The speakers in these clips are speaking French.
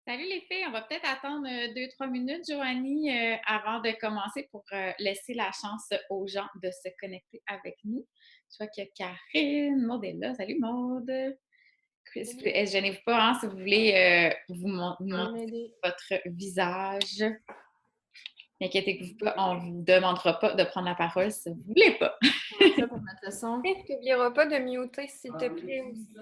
Salut les filles, on va peut-être attendre 2-3 minutes, Joanie, avant de commencer pour laisser la chance aux gens de se connecter avec nous. Je vois qu'il y a Karine, Maud est là. Salut Maud. Chris, Salut, gênez-vous pas hein, si vous voulez vous je vais montrer m'aider. votre visage. N'inquiétez-vous pas, on ne vous demandera pas de prendre la parole si vous ne voulez pas. Comment je fais pour mettre le son? Et tu n'oublieras pas de muter, s'il te plaît, aussi.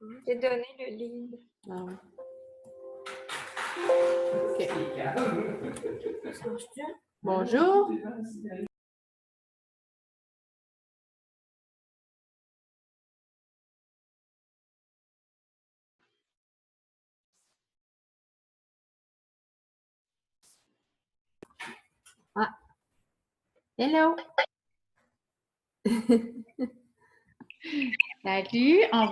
Hmm, je t'ai donné le lead. Ah oui. OK. Ça marche-tu? Bonjour. Ah, hello. Salut, on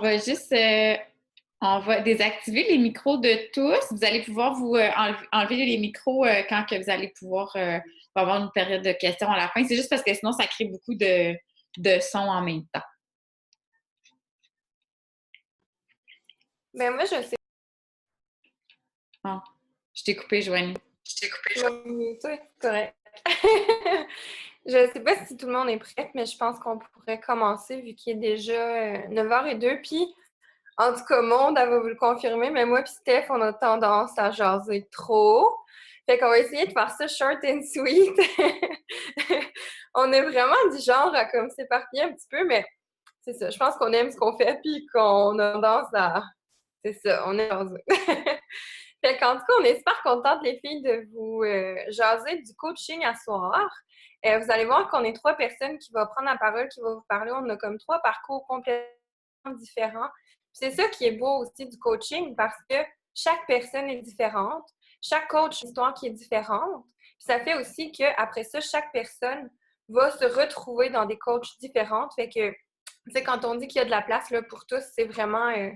va désactiver les micros de tous. Vous allez pouvoir vous enlever les micros quand que vous allez pouvoir avoir une période de questions à la fin. C'est juste parce que sinon, ça crée beaucoup de sons en même temps. Ben moi, je sais. Bon, je t'ai coupé, Joanie. Je vais muter, c'est correct. Je ne sais pas si tout le monde est prêt, mais je pense qu'on pourrait commencer vu qu'il est déjà 9h02. Puis, en tout cas, Monde, elle va vous le confirmer, mais moi et Steph, on a tendance à jaser trop. Fait qu'on va essayer de faire ça short and sweet. On est vraiment du genre à comme s'éparpiller un petit peu, mais c'est ça. Je pense qu'on aime ce qu'on fait, puis qu'on a tendance à... C'est ça, on est jasé. Fait qu'en tout cas, on est super contente, les filles, de vous jaser du coaching à soir. Vous allez voir qu'on est trois personnes qui vont prendre la parole, qui vont vous parler. On a comme trois parcours complètement différents. C'est ça qui est beau aussi du coaching parce que chaque personne est différente. Chaque coach a une histoire qui est différente. Puis ça fait aussi qu'après ça, chaque personne va se retrouver dans des coachs différentes. Fait que, tu sais, quand on dit qu'il y a de la place là, pour tous, c'est vraiment le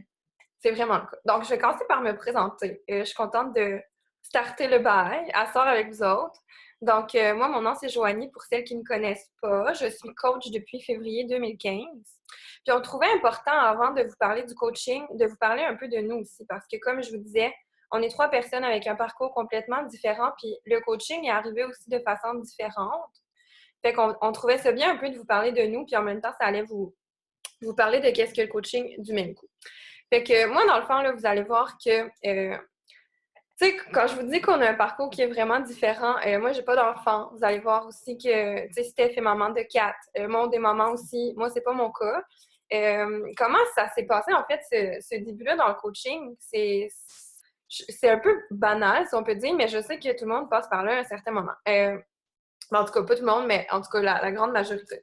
cas. Donc, je vais commencer par me présenter. Je suis contente de starter le bail, à soir avec vous autres. Donc, moi, mon nom, c'est Joanie, pour celles qui ne me connaissent pas. Je suis coach depuis février 2015. Puis, on trouvait important, avant de vous parler du coaching, de vous parler un peu de nous aussi, parce que, comme je vous disais, on est trois personnes avec un parcours complètement différent, puis le coaching est arrivé aussi de façon différente. Fait qu'on trouvait ça bien un peu de vous parler de nous, puis en même temps, ça allait vous parler de qu'est-ce que le coaching du même coup. Fait que moi, dans le fond, là, vous allez voir que, tu sais, quand je vous dis qu'on a un parcours qui est vraiment différent, moi, j'ai pas d'enfant. Vous allez voir aussi que, tu sais, Steph est maman de 4. Mon des mamans aussi. Moi, c'est pas mon cas. Comment ça s'est passé, en fait, ce début-là dans le coaching? C'est un peu banal, si on peut dire, mais je sais que tout le monde passe par là à un certain moment. En tout cas, pas tout le monde, mais en tout cas, la grande majorité.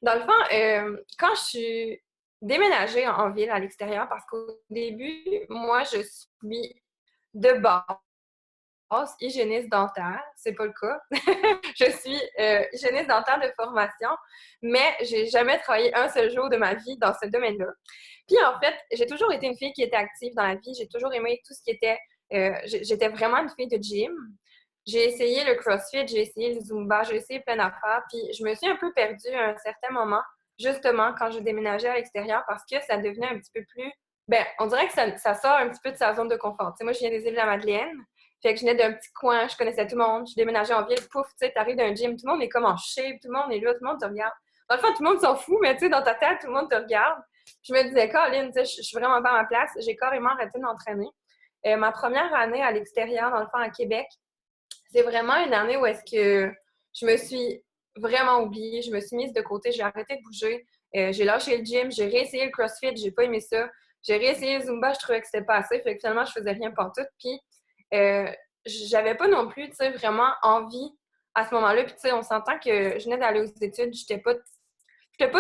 Dans le fond, quand je suis déménagée en ville à l'extérieur, parce qu'au début, moi, je suis de base hygiéniste dentaire. C'est pas le cas. Je suis hygiéniste dentaire de formation, mais j'ai jamais travaillé un seul jour de ma vie dans ce domaine-là. Puis en fait, j'ai toujours été une fille qui était active dans la vie. J'ai toujours aimé tout ce qui était... j'étais vraiment une fille de gym. J'ai essayé le CrossFit, j'ai essayé le Zumba, j'ai essayé plein d'affaires. Puis je me suis un peu perdue à un certain moment, justement, quand j'ai déménagé à l'extérieur, parce que ça devenait un petit peu plus... Ben, on dirait que ça sort un petit peu de sa zone de confort. Tu sais, moi, je viens des Îles-de-la-Madeleine. Fait que je venais d'un petit coin, je connaissais tout le monde. Je déménageais en ville, pouf, tu sais, t'arrives d'un gym, tout le monde est comme en shape, tout le monde est là, tout le monde te regarde. Dans le fond, tout le monde s'en fout, mais tu sais, dans ta tête, tout le monde te regarde. Je me disais, Colin, tu sais, je suis vraiment pas à ma place. J'ai carrément arrêté de m'entraîner. Ma première année à l'extérieur, dans le fond, à Québec, c'est vraiment une année où est-ce que je me suis vraiment oubliée, je me suis mise de côté, j'ai arrêté de bouger, j'ai lâché le gym, j'ai réessayé le CrossFit, j'ai pas aimé ça, j'ai réessayé le Zumba, je trouvais que c'était pas assez, fait que finalement, je faisais rien pantoute, puis j'avais pas non plus, tu sais, vraiment envie à ce moment-là, puis tu sais, on s'entend que je venais d'aller aux études, j'étais pas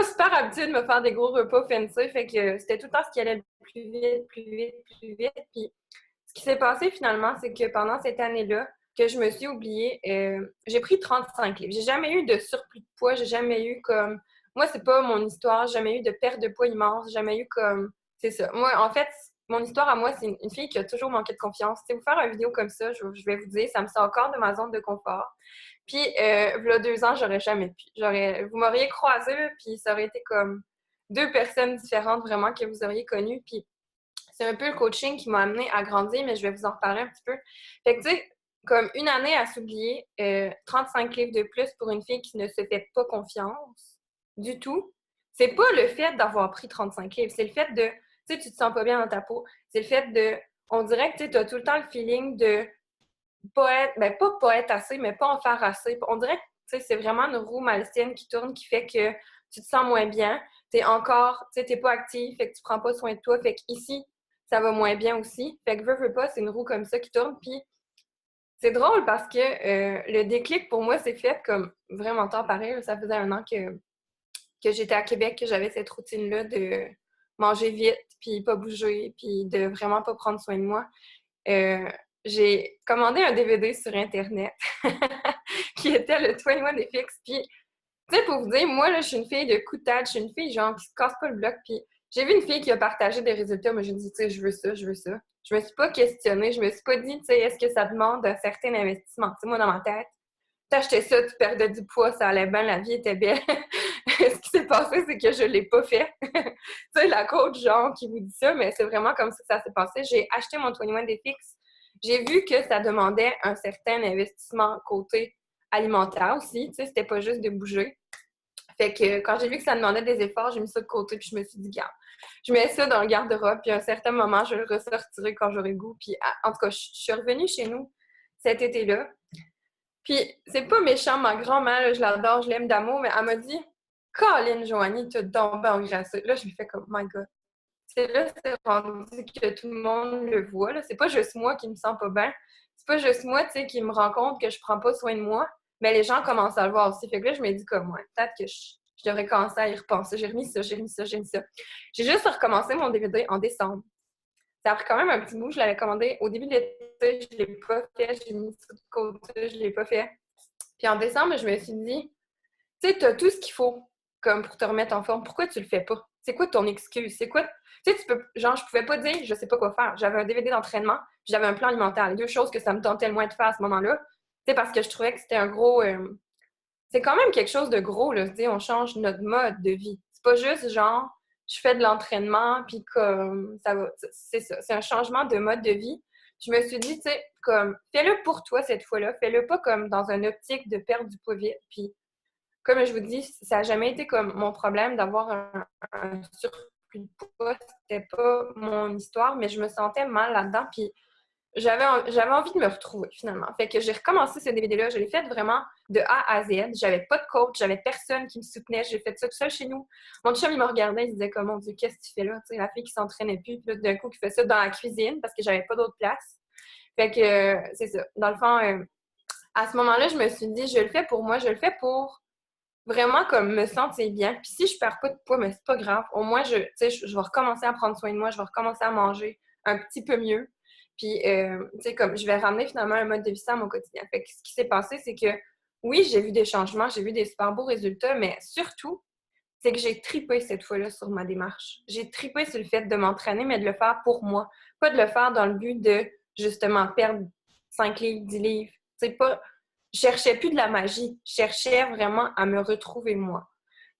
super habituée de me faire des gros repas fancy, fait que c'était tout le temps ce qui allait plus vite, plus vite, plus vite, puis ce qui s'est passé finalement, c'est que pendant cette année-là, que je me suis oubliée, j'ai pris 35 livres. J'ai jamais eu de surplus de poids, j'ai jamais eu comme... Moi, c'est pas mon histoire, j'ai jamais eu de perte de poids immense, j'ai jamais eu comme... C'est ça. Moi, en fait, mon histoire à moi, c'est une fille qui a toujours manqué de confiance. Tu sais, vous faire une vidéo comme ça, je vais vous dire, ça me sort encore de ma zone de confort. Puis, il y a 2 ans, j'aurais jamais pu. Vous m'auriez croisée, puis ça aurait été comme 2 personnes différentes vraiment que vous auriez connues. Puis c'est un peu le coaching qui m'a amené à grandir, mais je vais vous en reparler un petit peu. Fait que, tu sais, comme une année à s'oublier, 35 livres de plus pour une fille qui ne se fait pas confiance du tout. C'est pas le fait d'avoir pris 35 livres, c'est le fait de, tu sais, tu te sens pas bien dans ta peau. C'est le fait de, on dirait que tu as tout le temps le feeling de pas être, ben pas être assez, mais pas en faire assez. On dirait que, tu sais, c'est vraiment une roue malsaine qui tourne, qui fait que tu te sens moins bien. T'es encore, tu sais, t'es pas actif, fait que tu prends pas soin de toi. Fait qu'ici, ça va moins bien aussi. Fait que veux pas, c'est une roue comme ça qui tourne. Puis c'est drôle parce que le déclic pour moi s'est fait comme vraiment tard pareil. Ça faisait 1 an que j'étais à Québec, que j'avais cette routine-là de manger vite, puis pas bouger, puis de vraiment pas prendre soin de moi. Euh, j'ai commandé un DVD sur Internet qui était le 21 FX. Puis, tu sais, pour vous dire, moi, là, je suis une fille de coup de tête. Je suis une fille, genre, qui se casse pas le bloc. Puis, j'ai vu une fille qui a partagé des résultats. Moi, j'ai dit, tu sais, je veux ça, je veux ça. Je me suis pas questionnée. Je me suis pas dit, tu sais, est-ce que ça demande un certain investissement? Tu sais, moi, dans ma tête, t'achetais ça, tu perdais du poids, ça allait bien, la vie était belle. Ce qui s'est passé, c'est que je l'ai pas fait. Tu sais, la coach, genre, qui vous dit ça, mais c'est vraiment comme ça que ça s'est passé. J'ai acheté mon 21 FX. J'ai vu que ça demandait un certain investissement côté alimentaire aussi. Tu sais, c'était pas juste de bouger. Fait que quand j'ai vu que ça demandait des efforts, j'ai mis ça de côté, puis je me suis dit, garde, je mets ça dans le garde-robe, puis à un certain moment, je le ressortirai quand j'aurai goût. Puis en tout cas, je suis revenue chez nous cet été-là. Puis c'est pas méchant, ma grand-mère, là, je l'adore, je l'aime d'amour, mais elle m'a dit, Colin, Joanie, t'as donc bien engraissé. Là, je me fais comme, my God. C'est là, c'est rendu que tout le monde le voit. Là. C'est pas juste moi qui me sens pas bien. C'est pas juste moi, tu sais, qui me rend compte que je prends pas soin de moi. Mais les gens commencent à le voir aussi. Fait que là, je me dis comme, ouais, peut-être que je devrais commencer à y repenser. J'ai remis ça, j'ai remis ça, j'ai remis ça. J'ai juste recommencé mon DVD en décembre. Ça a pris quand même un petit bout. Je l'avais commandé au début de l'été. Je l'ai pas fait. J'ai mis ça de côté. Je l'ai pas fait. Puis en décembre, je me suis dit, tu sais, t'as tout ce qu'il faut comme pour te remettre en forme. Pourquoi tu le fais pas? C'est quoi ton excuse? C'est quoi? Tu sais, tu peux. Genre, je pouvais pas dire je sais pas quoi faire. J'avais un DVD d'entraînement, puis j'avais un plan alimentaire. Les 2 choses que ça me tentait le moins de faire à ce moment-là. Tu sais, parce que je trouvais que c'était un gros. C'est quand même quelque chose de gros, là. Tu sais, on change notre mode de vie. C'est pas juste genre je fais de l'entraînement, puis comme ça va. C'est ça. C'est un changement de mode de vie. Je me suis dit, tu sais, comme fais-le pour toi cette fois-là. Fais-le pas comme dans une optique de perdre du poids vite. Puis comme je vous dis, ça n'a jamais été comme mon problème d'avoir un surplus de poids. C'était pas mon histoire, mais je me sentais mal là-dedans. Puis j'avais envie de me retrouver finalement. Fait que j'ai recommencé ce DVD-là. Je l'ai fait vraiment de A à Z. J'avais pas de coach, j'avais personne qui me soutenait. J'ai fait ça tout seul chez nous. Mon chum, il me regardait, il disait comme, mon Dieu, qu'est-ce que tu fais là? Tu sais, la fille qui s'entraînait plus. Puis là, d'un coup, qui fait ça dans la cuisine parce que j'avais pas d'autre place. Fait que c'est ça. Dans le fond, à ce moment-là, je me suis dit, je le fais pour moi, je le fais pour vraiment comme me sentir bien. Puis si je perds pas de poids, mais c'est pas grave. Au moins, je vais recommencer à prendre soin de moi, je vais recommencer à manger un petit peu mieux. Puis, tu sais, comme je vais ramener finalement un mode de vie sain à mon quotidien. Fait que ce qui s'est passé, c'est que oui, j'ai vu des changements, j'ai vu des super beaux résultats, mais surtout, c'est que j'ai tripé cette fois-là sur ma démarche. J'ai tripé sur le fait de m'entraîner, mais de le faire pour moi. Pas de le faire dans le but de, justement, perdre 5 livres, 10 livres. C'est pas je cherchais plus de la magie. Je cherchais vraiment à me retrouver moi.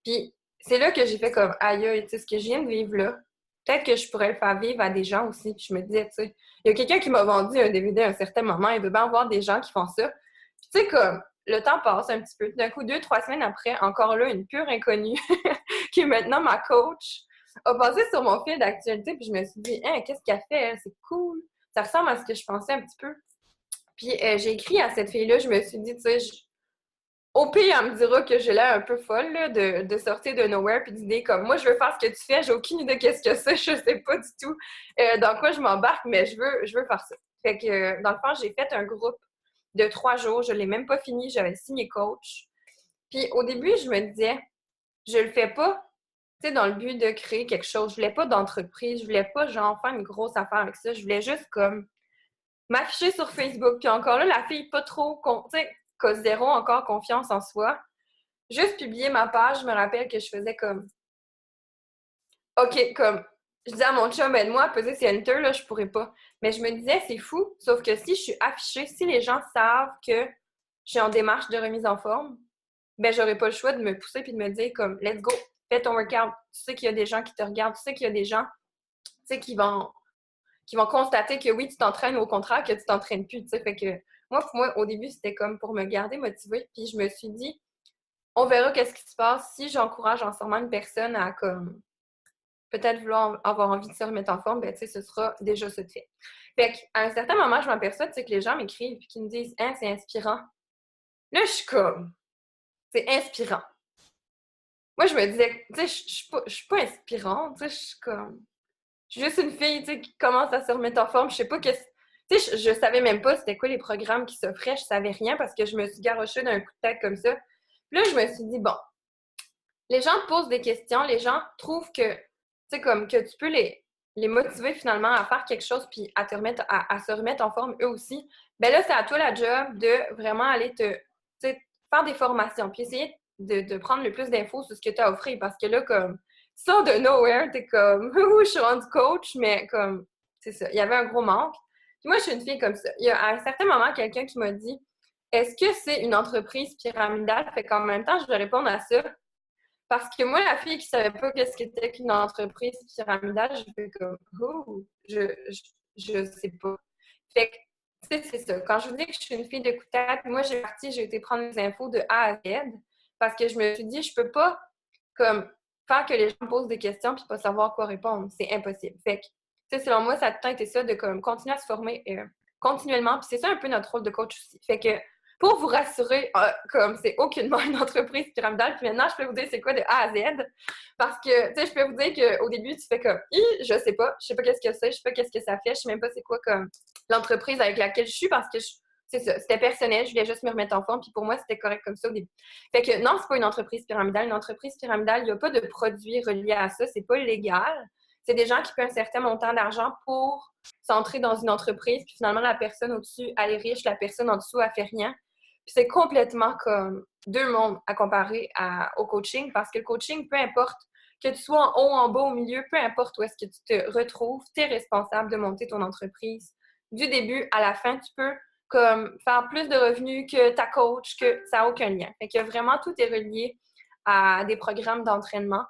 Puis c'est là que j'ai fait comme aïe, aïe, tu sais, ce que je viens de vivre là, peut-être que je pourrais le faire vivre à des gens aussi. Puis je me disais, tu sais, il y a quelqu'un qui m'a vendu un DVD à un certain moment, il veut bien voir des gens qui font ça. Puis tu sais, comme le temps passe un petit peu. D'un coup, 2, 3 semaines après, encore là, une pure inconnue, qui est maintenant ma coach, a passé sur mon fil d'actualité, puis je me suis dit, hein, qu'est-ce qu'elle fait, elle? C'est cool. Ça ressemble à ce que je pensais un petit peu. Puis j'ai écrit à cette fille-là, je me suis dit, tu sais, au pire, elle me dira que j'ai l'air un peu folle là, de sortir de nowhere puis d'idée comme moi, je veux faire ce que tu fais, j'ai aucune idée qu'est-ce que c'est, je sais pas du tout dans quoi je m'embarque, mais je veux faire ça. Fait que dans le fond, j'ai fait un groupe de 3 jours, je l'ai même pas fini, j'avais signé coach. Puis au début, je me disais, je le fais pas, tu sais, dans le but de créer quelque chose. Je voulais pas d'entreprise, je voulais pas genre faire une grosse affaire avec ça, je voulais juste comme m'afficher sur Facebook. Puis encore là, la fille pas trop, tu sais, qu'à zéro encore confiance en soi. Juste publier ma page, je me rappelle que je faisais comme, OK, comme, je disais à mon chum, aide-moi à peser ces enter, là, je pourrais pas. Mais je me disais, c'est fou, sauf que si je suis affichée, si les gens savent que je suis en démarche de remise en forme, ben, j'aurais pas le choix de me pousser puis de me dire, comme, let's go, fais ton workout, tu sais qu'il y a des gens qui te regardent, tu sais qu'il y a des gens, tu sais, qui vont constater que oui, tu t'entraînes, au contraire, que tu t'entraînes plus, tu sais. Fait que moi, pour moi, au début, c'était comme pour me garder motivée, puis je me suis dit, on verra qu'est-ce qui se passe si j'encourage en ce moment une personne à comme peut-être vouloir avoir envie de se remettre en forme, ben tu sais, ce sera déjà ça de fait. Fait qu'à un certain moment, je m'aperçois, tu sais, que les gens m'écrivent et qu'ils me disent, hein, c'est inspirant. Là, je suis comme, c'est inspirant. Moi, je me disais, tu sais, je suis pas inspirante, tu sais, je suis comme, je suis juste une fille, tu sais, qui commence à se remettre en forme. Je sais pas qu'est-ce, tu sais, je savais même pas c'était quoi les programmes qui s'offraient, je savais rien parce que je me suis garochée d'un coup de tête comme ça. Puis là, je me suis dit, bon, les gens te posent des questions, les gens trouvent que, tu sais, comme que tu peux les motiver finalement à faire quelque chose puis à te remettre, à se remettre en forme eux aussi. Ben là, c'est à toi la job de vraiment aller tu sais, faire des formations puis essayer de prendre le plus d'infos sur ce que tu as offert parce que là, comme, sort de nowhere, t'es comme, ouh, je suis rendue coach, mais comme, c'est ça, il y avait un gros manque. Puis moi, je suis une fille comme ça. Il y a à un certain moment quelqu'un qui m'a dit, est-ce que c'est une entreprise pyramidale? Fait qu'en même temps, je vais répondre à ça. Parce que moi, la fille qui savait pas qu'est-ce qu'était qu'une entreprise pyramidale, je fais comme, oh, je sais pas. Fait que, tu sais, c'est ça. Quand je vous dis que je suis une fille de coup de tête, moi, j'ai été prendre les infos de A à Z parce que je me suis dit, je peux pas, comme, faire que les gens me posent des questions puis pas savoir quoi répondre. C'est impossible. Fait que, tu sais, selon moi, ça a tout le temps été ça de, comme, continuer à se former continuellement. Puis c'est ça un peu notre rôle de coach aussi. Fait que, pour vous rassurer, comme c'est aucunement une entreprise pyramidale, puis maintenant, je peux vous dire c'est quoi de A à Z. Parce que, tu sais, je peux vous dire qu'au début, tu fais comme, je sais pas qu'est-ce que c'est, je sais pas qu'est-ce que ça fait, je sais même pas c'est quoi comme l'entreprise avec laquelle je suis parce que c'est ça, c'était personnel, je voulais juste me remettre en forme, puis pour moi, c'était correct comme ça au début. Fait que non, c'est pas une entreprise pyramidale. Une entreprise pyramidale, il n'y a pas de produits reliés à ça, c'est pas légal. C'est des gens qui paient un certain montant d'argent pour s'entrer dans une entreprise, puis finalement, la personne au-dessus, elle est riche, la personne en dessous, elle fait rien. Puis c'est complètement comme deux mondes à comparer au coaching parce que le coaching, peu importe que tu sois en haut, en bas, au milieu, peu importe où est-ce que tu te retrouves, tu es responsable de monter ton entreprise. Du début à la fin, tu peux comme faire plus de revenus que ta coach, que ça n'a aucun lien. Fait que vraiment, tout est relié à des programmes d'entraînement.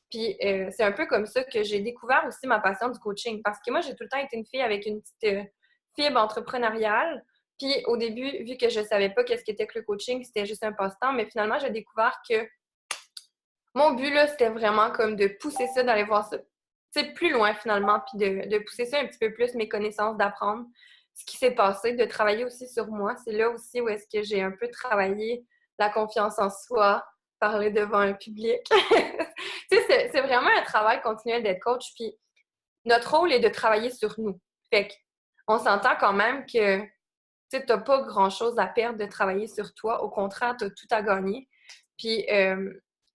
Puis c'est un peu comme ça que j'ai découvert aussi ma passion du coaching parce que moi, j'ai tout le temps été une fille avec une petite fibre entrepreneuriale. Puis au début, vu que je ne savais pas qu'est-ce qu'était que le coaching, c'était juste un passe-temps, mais finalement, j'ai découvert que mon but, là, c'était vraiment comme de pousser ça, d'aller voir ça, tu sais, plus loin finalement, puis de pousser ça un petit peu plus, mes connaissances, d'apprendre ce qui s'est passé, de travailler aussi sur moi. C'est là aussi où est-ce que j'ai un peu travaillé la confiance en soi, parler devant un public. Tu sais, c'est vraiment un travail continuel d'être coach, puis notre rôle est de travailler sur nous. Fait qu'on s'entend quand même que tu n'as pas grand-chose à perdre de travailler sur toi. Au contraire, tu as tout à gagner. Puis,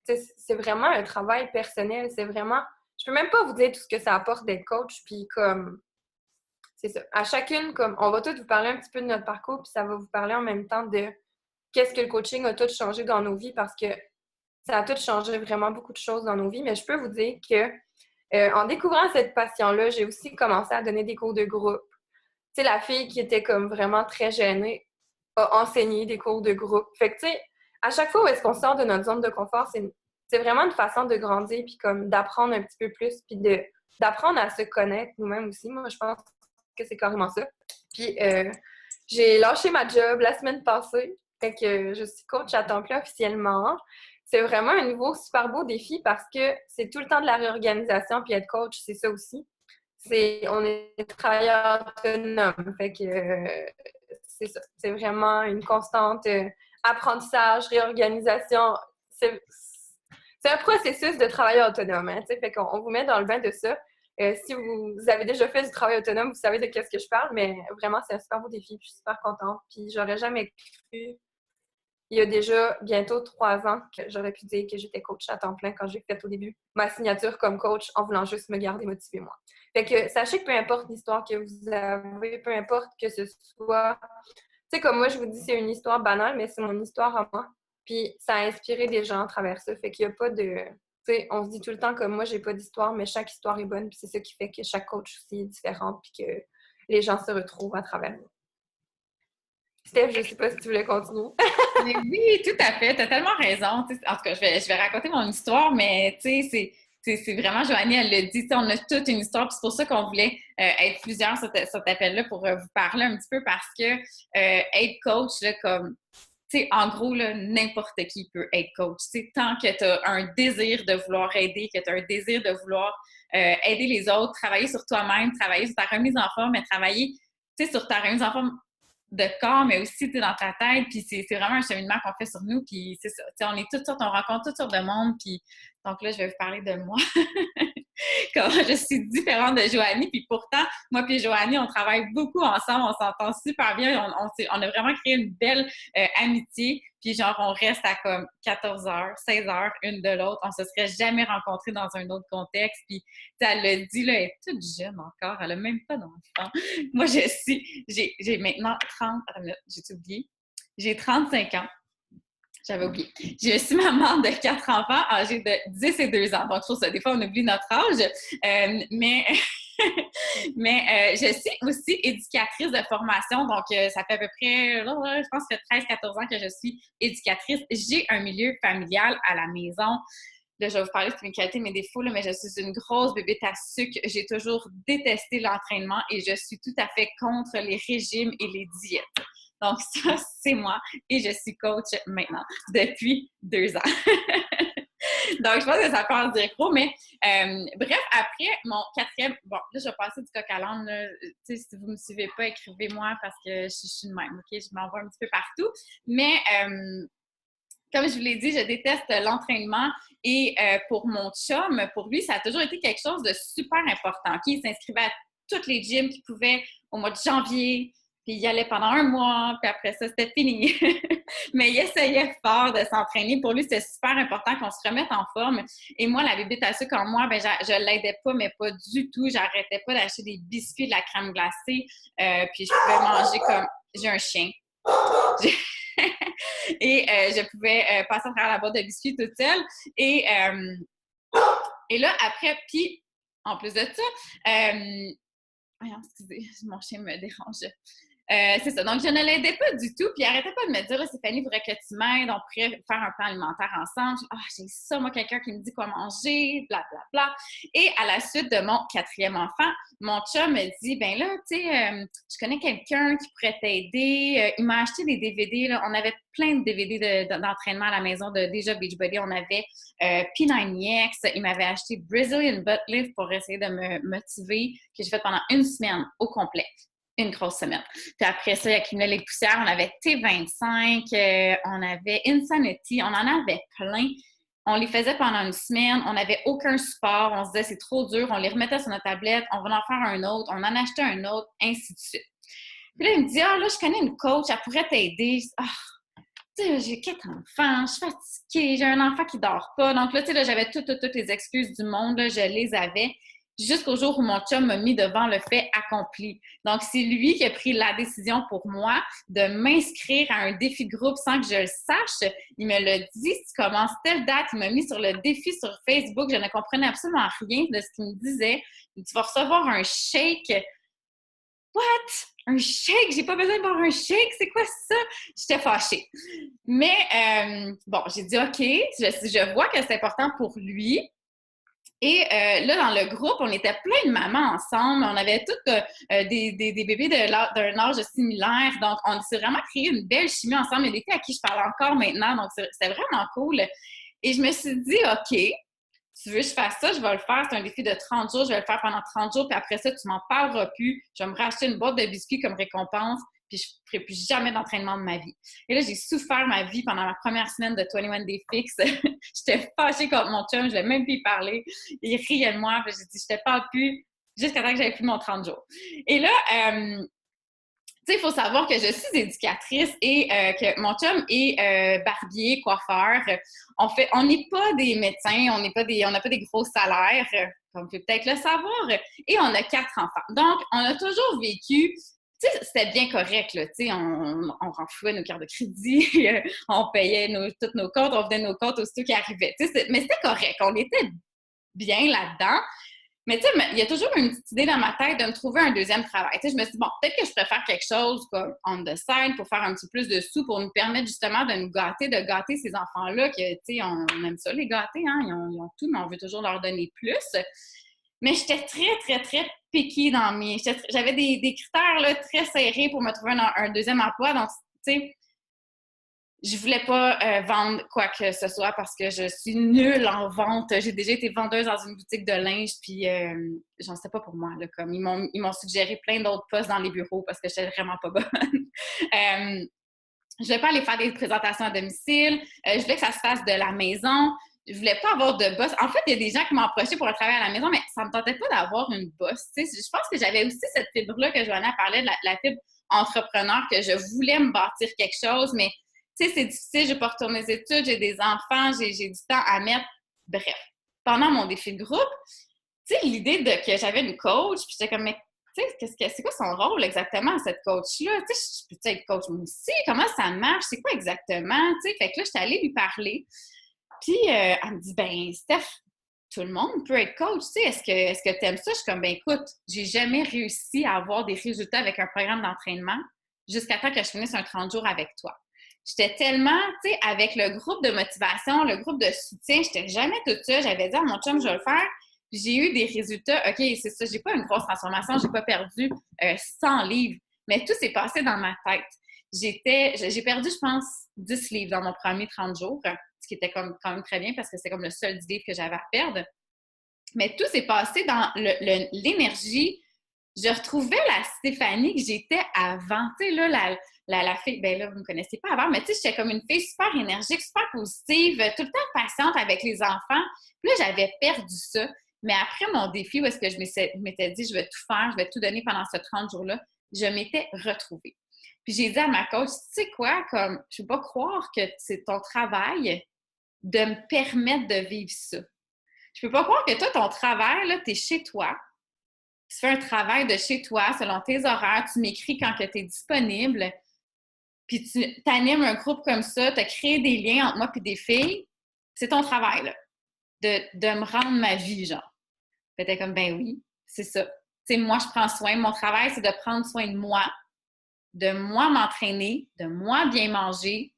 c'est vraiment un travail personnel. C'est vraiment... Je peux même pas vous dire tout ce que ça apporte d'être coach. Puis, comme... C'est ça. À chacune, comme... On va tous vous parler un petit peu de notre parcours, puis ça va vous parler en même temps de qu'est-ce que le coaching a tout changé dans nos vies, parce que ça a tout changé vraiment beaucoup de choses dans nos vies. Mais je peux vous dire que en découvrant cette passion-là, j'ai aussi commencé à donner des cours de groupe. Tu sais, la fille qui était comme vraiment très gênée a enseigné des cours de groupe. Fait que, tu sais, à chaque fois où est-ce qu'on sort de notre zone de confort, c'est vraiment une façon de grandir puis comme d'apprendre un petit peu plus puis d'apprendre à se connaître nous-mêmes aussi. Moi, je pense que c'est carrément ça. Puis, j'ai lâché ma job la semaine passée. Fait que je suis coach à temps plein officiellement. C'est vraiment un nouveau super beau défi parce que c'est tout le temps de la réorganisation puis être coach, c'est ça aussi. On est travailleur autonome. Fait que c'est ça. C'est vraiment une constante apprentissage, réorganisation. C'est un processus de travail autonome. Hein, fait qu'on vous met dans le bain de ça. Si vous avez déjà fait du travail autonome, vous savez de qu'est-ce que je parle, mais vraiment, c'est un super beau défi. Puis je suis super contente. Puis j'aurais jamais cru, il y a déjà bientôt 3 ans, que j'aurais pu dire que j'étais coach à temps plein quand j'ai fait au début ma signature comme coach en voulant juste me garder motivée moi. Fait que sachez que peu importe l'histoire que vous avez, peu importe que ce soit... Tu sais, comme moi, je vous dis, c'est une histoire banale, mais c'est mon histoire à moi. Puis ça a inspiré des gens à travers ça. Fait qu'il n'y a pas de... Tu sais, on se dit tout le temps comme moi, j'ai pas d'histoire, mais chaque histoire est bonne. Puis c'est ça qui fait que chaque coach aussi est différent, puis que les gens se retrouvent à travers nous. Steph, je sais pas si tu voulais continuer. Mais oui, tout à fait. Tu as tellement raison. Tu sais, en tout cas, je vais raconter mon histoire, mais tu sais, c'est vraiment, Joanie, elle l'a dit, tu sais, on a toute une histoire, puis c'est pour ça qu'on voulait être plusieurs sur cet appel-là pour vous parler un petit peu parce que être coach, là, comme, tu sais, en gros, là, n'importe qui peut être coach. Tu sais, tant que tu as un désir de vouloir aider, que tu as un désir de vouloir aider les autres, travailler sur toi-même, travailler sur ta remise en forme, mais travailler, tu sais, sur ta remise en forme de corps, mais aussi dans ta tête. Puis c'est vraiment un cheminement qu'on fait sur nous. Puis c'est ça. On est toutes sortes, on rencontre toutes sortes de monde. Puis donc là, je vais vous parler de moi. Comment je suis différente de Joanie. Puis pourtant, moi puis Joanie, on travaille beaucoup ensemble. On s'entend super bien. On a vraiment créé une belle amitié. Puis genre, on reste à comme 14 heures, 16 heures, une de l'autre. On se serait jamais rencontrés dans un autre contexte. Puis elle l'a dit, là, elle est toute jeune encore. Elle a même pas d'enfant. Moi, j'ai maintenant 30, attends une minute, j'ai oublié. J'ai 35 ans. J'avais oublié. Je suis maman de 4 enfants âgés de 10 et 2 ans. Donc, je trouve ça, des fois, on oublie notre âge. Mais je suis aussi éducatrice de formation. Donc, ça fait à peu près, je pense que 13-14 ans que je suis éducatrice. J'ai un milieu familial à la maison. Là, je vais vous parler de mes qualités, mes défauts, là, mais je suis une grosse bébête à sucre. J'ai toujours détesté l'entraînement et je suis tout à fait contre les régimes et les diètes. Donc, ça, c'est moi et je suis coach maintenant depuis 2 ans. Donc, je pense que ça peut en dire gros, mais bref, après mon quatrième, bon, là, je vais passer du coq à l'âne. Tu sais, si vous ne me suivez pas, écrivez-moi parce que je suis de même, OK? Je m'envoie un petit peu partout. Mais comme je vous l'ai dit, je déteste l'entraînement et pour mon chum, pour lui, ça a toujours été quelque chose de super important. OK? Il s'inscrivait à tous les gyms qu'il pouvait au mois de janvier, puis il y allait pendant 1 mois, puis après ça, c'était fini. Mais il essayait fort de s'entraîner. Pour lui, c'était super important qu'on se remette en forme. Et moi, la bébête à sucre en moi, ben, je l'aidais pas, mais pas du tout. J'arrêtais pas d'acheter des biscuits, de la crème glacée, puis je pouvais manger comme... J'ai un chien. Et je pouvais passer à travers la boîte de biscuits toute seule. Et là, après, puis en plus de ça, excusez, mon chien me dérange. C'est ça. Donc, je ne l'aidais pas du tout. Puis, il n'arrêtait pas de me dire, là, Stéphanie, il faudrait que tu m'aides. On pourrait faire un plan alimentaire ensemble. J'ai ça, moi, quelqu'un qui me dit quoi manger, bla, bla, bla. Et à la suite de mon 4e enfant, mon chum me dit, ben là, tu sais, je connais quelqu'un qui pourrait t'aider. Il m'a acheté des DVD. Là. On avait plein de DVD d'entraînement à la maison de déjà Beachbody. On avait P90X. Il m'avait acheté Brazilian Butt Lift pour essayer de me motiver, que j'ai fait pendant 1 semaine au complet. Une grosse semaine. Puis après ça, il accumulait les poussières. On avait T25, on avait Insanity, on en avait plein. On les faisait pendant 1 semaine. On n'avait aucun support. On se disait, c'est trop dur. On les remettait sur notre tablette. On va en faire un autre. On en achetait un autre, ainsi de suite. Puis là, il me dit, là, je connais une coach, elle pourrait t'aider. Tu sais, j'ai 4 enfants, je suis fatiguée, j'ai un enfant qui ne dort pas. Donc là, tu sais, là, j'avais toutes les excuses du monde, là, je les avais. Jusqu'au jour où mon chum m'a mis devant le fait accompli. Donc, c'est lui qui a pris la décision pour moi de m'inscrire à un défi de groupe sans que je le sache. Il me l'a dit, si tu commences telle date, il m'a mis sur le défi sur Facebook. Je ne comprenais absolument rien de ce qu'il me disait. Tu vas recevoir un shake. What? Un shake? J'ai pas besoin de boire un shake? C'est quoi ça? J'étais fâchée. Mais bon, j'ai dit OK, je vois que c'est important pour lui. Et là, dans le groupe, on était plein de mamans ensemble. On avait toutes des bébés d'un âge similaire. Donc, on s'est vraiment créé une belle chimie ensemble. Il y a des filles à qui je parle encore maintenant. Donc, c'était vraiment cool. Et je me suis dit, OK, tu veux que je fasse ça, je vais le faire. C'est un défi de 30 jours. Je vais le faire pendant 30 jours. Puis après ça, tu m'en parleras plus. Je vais me racheter une boîte de biscuits comme récompense. Puis je ne ferai plus jamais d'entraînement de ma vie. Et là, j'ai souffert ma vie pendant ma première semaine de 21 Day Fix. J'étais fâchée contre mon chum. Je ne voulais même plus y parler. Il riait de moi. Puis j'ai dit, je te parle plus jusqu'à temps que j'avais plus mon 30 jours. Et là, tu sais, il faut savoir que je suis éducatrice et que mon chum est barbier, coiffeur. On n'est pas des médecins, on n'a pas des gros salaires, comme vous pouvez peut-être le savoir. Et on a 4 enfants. Donc, on a toujours vécu. Tu sais, c'était bien correct, là, tu sais, on renflouait nos cartes de crédit, on payait tous nos comptes, on venait nos comptes aussitôt qui arrivaient, tu sais, mais c'était correct, on était bien là-dedans. Mais tu sais, il y a toujours une petite idée dans ma tête de me trouver un deuxième travail. Tu sais, je me suis dit, bon, peut-être que je préfère quelque chose comme on the side pour faire un petit plus de sous, pour nous permettre justement de nous gâter, de gâter ces enfants-là, que, tu sais, on aime ça les gâter, hein, ils ont tout, mais on veut toujours leur donner plus. Mais j'étais très, très, très piquée dans mes... J'avais des critères là, très serrés pour me trouver un deuxième emploi, donc, tu sais, je voulais pas vendre quoi que ce soit parce que je suis nulle en vente. J'ai déjà été vendeuse dans une boutique de linge, puis j'en sais pas pour moi. Là, comme ils m'ont suggéré plein d'autres postes dans les bureaux parce que j'étais vraiment pas bonne. Je voulais pas aller faire des présentations à domicile. Je voulais que ça se fasse de la maison. Je voulais pas avoir de boss. En fait, il y a des gens qui m'ont approché pour un travail à la maison, mais ça me tentait pas d'avoir une boss. Tu sais, je pense que j'avais aussi cette fibre-là que Joanna parlait, de la fibre entrepreneur, que je voulais me bâtir quelque chose, mais tu sais, c'est difficile, je ne vais pas retourner aux études, j'ai des enfants, j'ai du temps à mettre. Bref, pendant mon défi de groupe, tu sais, l'idée que j'avais une coach, puis j'étais comme, mais tu sais, c'est quoi son rôle exactement, cette coach-là? Tu sais, je peux être coach moi aussi? Comment ça marche? C'est quoi exactement? Tu sais, fait que là, j'étais allée lui parler. Puis, elle me dit, ben, Steph, tout le monde peut être coach, tu sais, est-ce que tu aimes ça? Je suis comme, ben, écoute, j'ai jamais réussi à avoir des résultats avec un programme d'entraînement jusqu'à temps que je finisse un 30 jours avec toi. J'étais tellement, tu sais, avec le groupe de motivation, le groupe de soutien, j'étais jamais toute seule. J'avais dit à mon chum, je vais le faire. J'ai eu des résultats. OK, c'est ça, j'ai pas une grosse transformation, j'ai pas perdu 100 livres, mais tout s'est passé dans ma tête. J'ai perdu, je pense, 10 livres dans mon premier 30 jours, ce qui était quand même très bien parce que c'est comme le seul 10 livres que j'avais à perdre. Mais tout s'est passé dans l'énergie. Je retrouvais la Stéphanie que j'étais avant. Tu sais, là, la fille, ben là, vous ne me connaissiez pas avant, mais tu sais, j'étais comme une fille super énergique, super positive, tout le temps patiente avec les enfants. Puis là, j'avais perdu ça. Mais après mon défi, où est-ce que je m'étais dit, je vais tout faire, je vais tout donner pendant ce 30 jours-là, je m'étais retrouvée. Puis j'ai dit à ma coach, tu sais quoi, comme, je ne peux pas croire que c'est ton travail de me permettre de vivre ça. Je ne peux pas croire que toi, ton travail, tu es chez toi, tu fais un travail de chez toi selon tes horaires, tu m'écris quand tu es disponible, puis tu animes un groupe comme ça, tu as créé des liens entre moi et des filles, c'est ton travail, là, de me rendre ma vie, genre. Fait t'es comme, ben oui, c'est ça. Tu sais, moi, je prends soin. Mon travail, c'est de prendre soin de moi m'entraîner, de moi bien manger,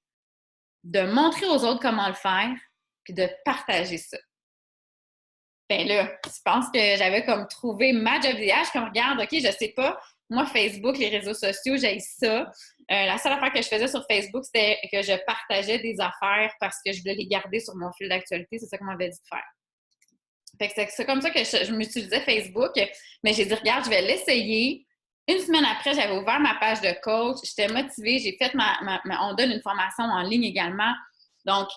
de montrer aux autres comment le faire, puis de partager ça. Ben là, je pense que j'avais comme trouvé ma job idéale. Je suis comme, regarde, OK, je sais pas. Moi, Facebook, les réseaux sociaux, j'ai ça. La seule affaire que je faisais sur Facebook, c'était que je partageais des affaires parce que je voulais les garder sur mon fil d'actualité. C'est ça qu'on m'avait dit de faire. Fait que c'est comme ça que je m'utilisais Facebook. Mais j'ai dit, regarde, je vais l'essayer. Une semaine après, j'avais ouvert ma page de coach. J'étais motivée. J'ai fait on donne une formation en ligne également. Donc,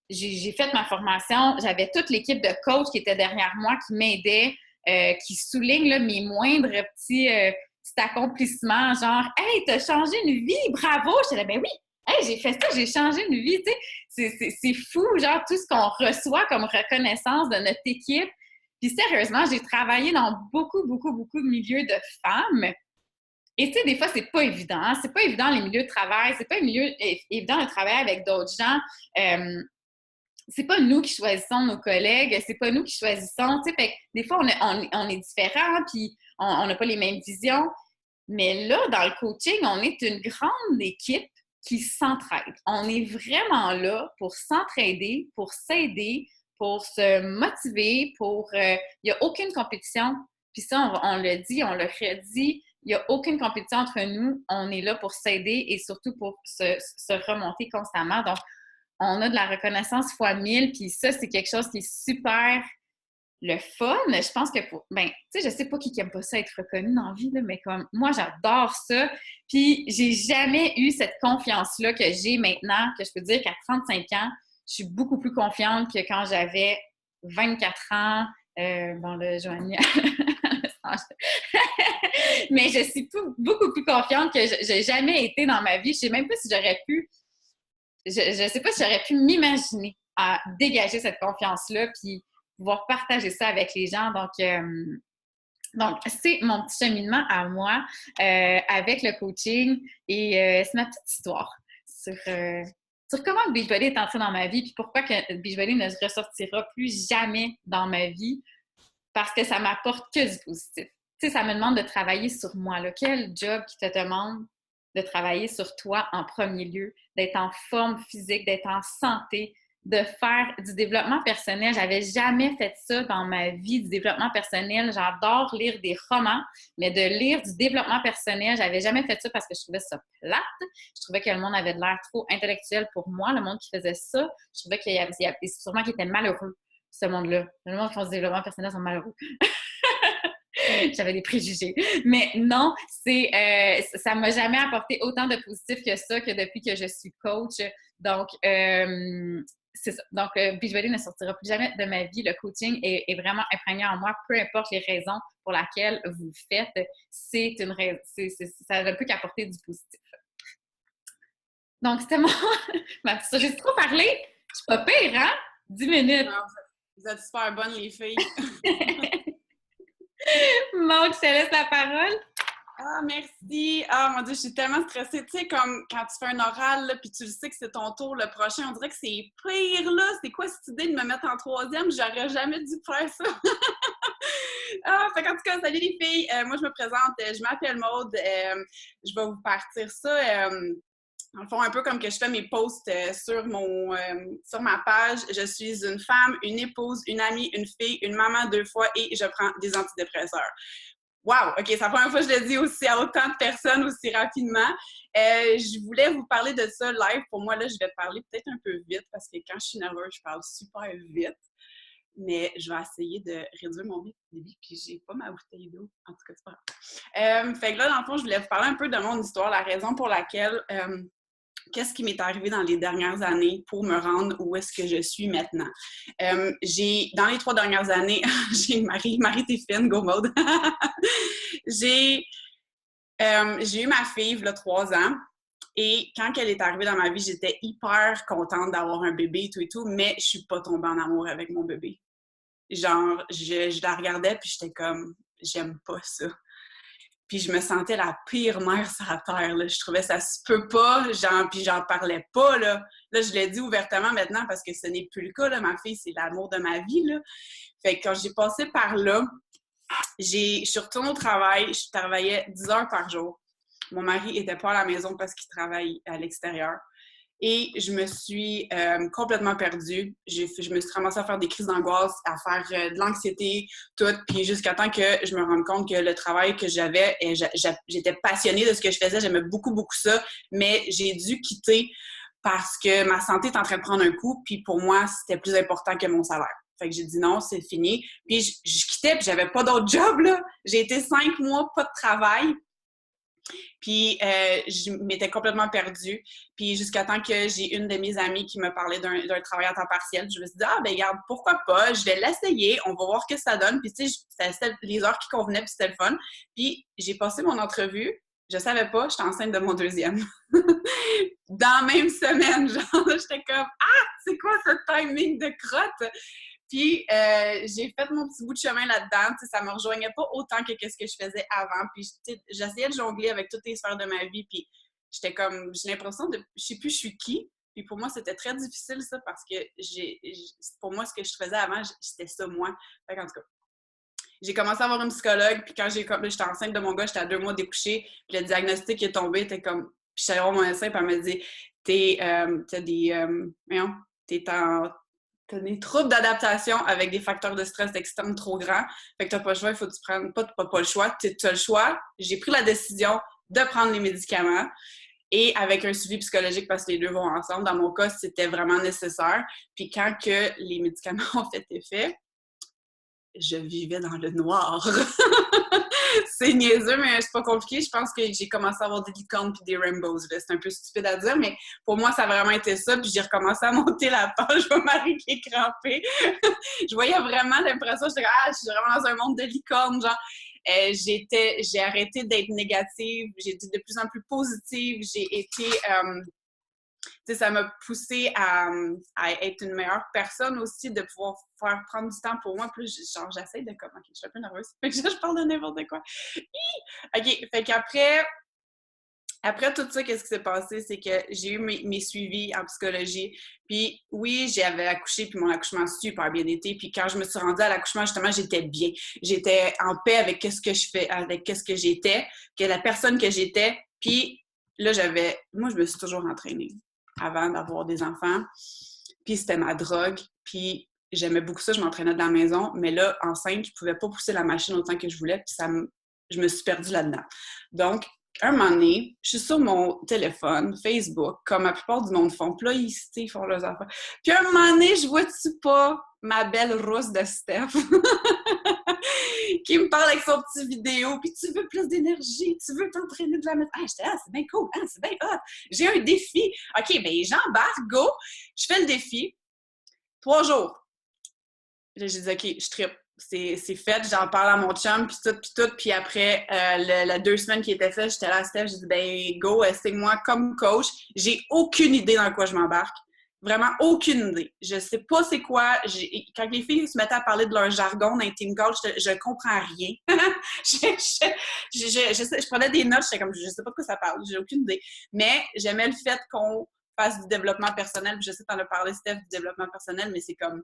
j'ai fait ma formation. J'avais toute l'équipe de coach qui était derrière moi, qui m'aidait, qui souligne là, mes moindres petits accomplissements, genre « Hey, t'as changé une vie, bravo! » J'étais là « Ben oui! Hey, j'ai fait ça, j'ai changé une vie! » Tu sais, c'est fou, genre, tout ce qu'on reçoit comme reconnaissance de notre équipe. Puis sérieusement, j'ai travaillé dans beaucoup, beaucoup, beaucoup de milieux de femmes. Et tu sais, des fois, c'est pas évident. Hein? C'est pas évident les milieux de travail. C'est pas évident de travailler avec d'autres gens. C'est pas nous qui choisissons nos collègues, c'est pas nous qui choisissons, tu sais, fait que des fois, on est différents, puis on n'a pas les mêmes visions, mais là, dans le coaching, on est une grande équipe qui s'entraide. On est vraiment là pour s'entraider, pour s'aider, pour se motiver, il n'y a aucune compétition, puis ça, on le dit, on le redit, il n'y a aucune compétition entre nous, on est là pour s'aider et surtout pour se remonter constamment, donc on a de la reconnaissance fois 1000, puis ça, c'est quelque chose qui est super le fun. Je pense que tu sais, je sais pas qui aime pas ça être reconnu dans la vie, là, mais comme moi, j'adore ça. Puis j'ai jamais eu cette confiance-là que j'ai maintenant, que je peux dire qu'à 35 ans, je suis beaucoup plus confiante que quand j'avais 24 ans. Bon, là, Joanie... mais je suis beaucoup plus confiante que j'ai jamais été dans ma vie. Je sais même pas si j'aurais pu je ne sais pas si j'aurais pu m'imaginer à dégager cette confiance-là puis pouvoir partager ça avec les gens. Donc c'est mon petit cheminement à moi avec le coaching et c'est ma petite histoire sur comment le Beachbody est entré dans ma vie puis pourquoi que le Beachbody ne ressortira plus jamais dans ma vie. parce que ça m'apporte que du positif. Tu sais, ça me demande de travailler sur moi, là. Quel job qui te demande de travailler sur toi en premier lieu, d'être en forme physique, d'être en santé, de faire du développement personnel. J'avais jamais fait ça dans ma vie, du développement personnel. J'adore lire des romans, mais de lire du développement personnel, j'avais jamais fait ça parce que je trouvais ça plate. Je trouvais que le monde avait de l'air trop intellectuel pour moi, le monde qui faisait ça. Je trouvais qu'il y avait sûrement qu'ils étaient malheureux, ce monde-là. Le monde qui fait du développement personnel sont malheureux. J'avais des préjugés. Mais non, ça m'a jamais apporté autant de positif que ça, que depuis que je suis coach. Donc, c'est ça. Donc, Beachbody ne sortira plus jamais de ma vie. Le coaching est vraiment imprégné en moi, peu importe les raisons pour lesquelles vous le faites. Ça ne peut qu'apporter du positif. Donc, c'était ma petite... J'ai trop parlé. Je suis pas pire, hein? 10 minutes. Non, vous êtes super bonnes, les filles. Maud, je te laisse la parole. Ah, merci! Ah, mon Dieu, je suis tellement stressée. Tu sais, comme quand tu fais un oral, là, puis tu le sais que c'est ton tour le prochain, on dirait que c'est pire, là. C'est quoi cette idée de me mettre en troisième? J'aurais jamais dû faire ça. En tout cas, salut les filles! Moi, je me présente, je m'appelle Maude. Je vais vous partir ça. Dans le fond, un peu comme que je fais mes posts sur ma page. Je suis une femme, une épouse, une amie, une fille, une maman 2 fois et je prends des antidépresseurs. Wow! OK, c'est la première fois que je le dis aussi à autant de personnes aussi rapidement. Je voulais vous parler de ça live. Pour moi, là, je vais parler peut-être un peu vite parce que quand je suis nerveuse, je parle super vite. Mais je vais essayer de réduire mon débit, puis j'ai pas ma bouteille d'eau. En tout cas, c'est pas grave. Fait que là, dans le fond, je voulais vous parler un peu de mon histoire, la raison pour laquelle... qu'est-ce qui m'est arrivé dans les dernières années pour me rendre où est-ce que je suis maintenant. Dans les 3 dernières années, Marie, t'es fine, go mode. J'ai eu ma fille, il y a 3 ans, et quand elle est arrivée dans ma vie, j'étais hyper contente d'avoir un bébé et tout, mais je suis pas tombée en amour avec mon bébé. Genre, je la regardais, puis j'étais comme, j'aime pas ça. Puis je me sentais la pire mère sur la terre, là. Je trouvais ça se peut pas, puis j'en parlais pas, là. Là, je l'ai dit ouvertement maintenant parce que ce n'est plus le cas, là. Ma fille, c'est l'amour de ma vie, là. Fait que quand j'ai passé par là, je suis retournée au travail, je travaillais 10 heures par jour. Mon mari était pas à la maison parce qu'il travaille à l'extérieur. Et je me suis complètement perdue. Je me suis ramassée à faire des crises d'angoisse, à faire de l'anxiété, tout. Puis jusqu'à temps que je me rende compte que le travail que j'avais, j'étais passionnée de ce que je faisais, j'aimais beaucoup, beaucoup ça. Mais j'ai dû quitter parce que ma santé est en train de prendre un coup. Puis pour moi, c'était plus important que mon salaire. Fait que j'ai dit non, c'est fini. Puis je quittais, puis j'avais pas d'autre job, là. J'ai été 5 mois, pas de travail. Puis, je m'étais complètement perdue. Puis, jusqu'à temps que j'ai une de mes amies qui me parlait d'un travail à temps partiel, je me suis dit, ah, ben regarde, pourquoi pas, je vais l'essayer, on va voir ce que ça donne. Puis, tu sais, c'était les heures qui convenaient, puis c'était le fun. Puis, j'ai passé mon entrevue, je savais pas, j'étais enceinte de mon 2e. Dans la même semaine, genre, j'étais comme, ah, c'est quoi ce timing de crotte? Puis, j'ai fait mon petit bout de chemin là-dedans. Ça ne me rejoignait pas autant que ce que je faisais avant. Puis, j'essayais de jongler avec toutes les sphères de ma vie. Puis, j'étais comme, j'ai l'impression de, je sais plus je suis qui. Puis, pour moi, c'était très difficile, ça, parce que pour moi, ce que je faisais avant, c'était ça, moi. Fait en tout cas, j'ai commencé à avoir une psychologue. Puis, quand j'étais enceinte de mon gars, j'étais à 2 mois découchée. Puis, le diagnostic est tombé. Puis, je suis allée voir mon médecin. Puis, elle m'a dit, t'as des troubles d'adaptation avec des facteurs de stress externes trop grands. Fait que t'as pas le choix, il faut que tu prennes... Pas le choix, t'as le choix. J'ai pris la décision de prendre les médicaments et avec un suivi psychologique parce que les 2 vont ensemble. Dans mon cas, c'était vraiment nécessaire. Puis quand que les médicaments ont fait effet, je vivais dans le noir. C'est niaiseux, mais c'est pas compliqué. Je pense que j'ai commencé à avoir des licornes puis des rainbows. C'est un peu stupide à dire, mais pour moi, ça a vraiment été ça. Puis j'ai recommencé à monter la page. Je vois Marie qui est crampée. Je voyais vraiment l'impression, j'étais je suis vraiment dans un monde de licornes, genre. J'ai arrêté d'être négative. J'ai été de plus en plus positive. J'ai été... ça m'a poussée à être une meilleure personne aussi, de pouvoir prendre du temps pour moi. Plus, j'essaie de comme... OK, je suis un peu nerveuse. Fait que je parle de n'importe quoi. OK, fait qu'après, après tout ça, qu'est-ce qui s'est passé? C'est que j'ai eu mes suivis en psychologie. Puis oui, j'avais accouché, puis mon accouchement a super bien été. Puis quand je me suis rendue à l'accouchement, justement, j'étais bien. J'étais en paix avec ce que je fais, avec ce que j'étais, que la personne que j'étais. Puis là, moi, je me suis toujours entraînée avant d'avoir des enfants. Puis c'était ma drogue. Puis j'aimais beaucoup ça, je m'entraînais de la maison. Mais là, enceinte, je pouvais pas pousser la machine autant que je voulais. Puis je me suis perdue là-dedans. Donc, un moment donné, je suis sur mon téléphone, Facebook, comme la plupart du monde font. Puis là, ils font leurs affaires. Puis un moment donné, je vois-tu pas ma belle rousse de Steph qui me parle avec son petit vidéo. Puis tu veux plus d'énergie, tu veux t'entraîner de la maison. Ah, j'étais là, c'est bien cool, hein, c'est bien hot. J'ai un défi. OK, bien, j'embarque, go. Je fais le défi. 3 jours. J'ai dit, OK, je trippe. C'est fait, j'en parle à mon chum, puis tout. Puis après, la 2 semaines qui étaient faites, j'étais là à Steph, j'ai dit, ben go, signe-moi comme coach. J'ai aucune idée dans quoi je m'embarque. Vraiment aucune idée. Je sais pas c'est quoi. Quand les filles se mettaient à parler de leur jargon dans les team coach, je comprends rien. je prenais des notes, j'étais comme, je sais pas de quoi ça parle, j'ai aucune idée. Mais j'aimais le fait qu'on fasse du développement personnel. Puis je sais que t'en as parlé, Steph, du développement personnel, mais c'est comme...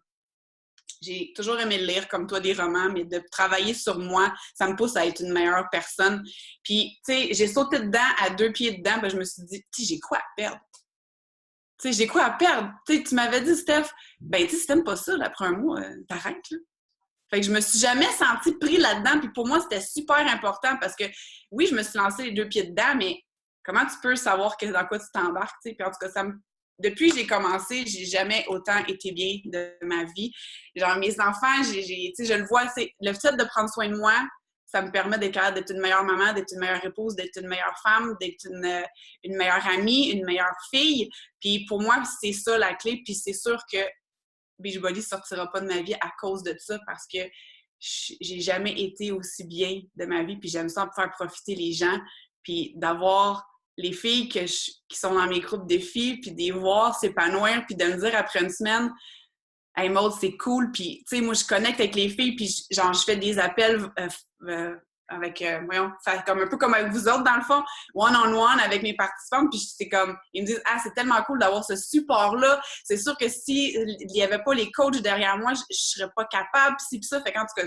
J'ai toujours aimé lire, comme toi, des romans, mais de travailler sur moi, ça me pousse à être une meilleure personne. Puis, tu sais, j'ai sauté dedans, à 2 pieds dedans, ben je me suis dit, tu sais, j'ai quoi à perdre? Tu sais, j'ai quoi à perdre? Tu sais, tu m'avais dit, Steph, ben, tu sais, si t'aimes pas ça, là, après un mois, t'arrêtes, là. Fait que je me suis jamais sentie pris là-dedans, puis pour moi, c'était super important parce que, oui, je me suis lancée les 2 pieds dedans, mais comment tu peux savoir dans quoi tu t'embarques, tu sais? Puis en tout cas, depuis que j'ai commencé, j'ai jamais autant été bien de ma vie. Genre, mes enfants, tu sais, je le vois, c'est le fait de prendre soin de moi, ça me permet d'être capable d'être une meilleure maman, d'être une meilleure épouse, d'être une meilleure femme, d'être une meilleure amie, une meilleure fille. Puis pour moi, c'est ça la clé. Puis c'est sûr que Beachbody ne sortira pas de ma vie à cause de ça parce que j'ai jamais été aussi bien de ma vie. Puis j'aime ça faire profiter les gens. Puis d'avoir les filles qui sont dans mes groupes de filles, puis de les voir s'épanouir, puis de me dire après une semaine, « Hey Maud, c'est cool », puis tu sais, moi je connecte avec les filles, puis genre je fais des appels avec, comme un peu comme avec vous autres dans le fond, one-on-one avec mes participantes, puis c'est comme, ils me disent « Ah, c'est tellement cool d'avoir ce support-là, c'est sûr que si il n'y avait pas les coachs derrière moi, je serais pas capable, puis ça, fait qu'en tout cas,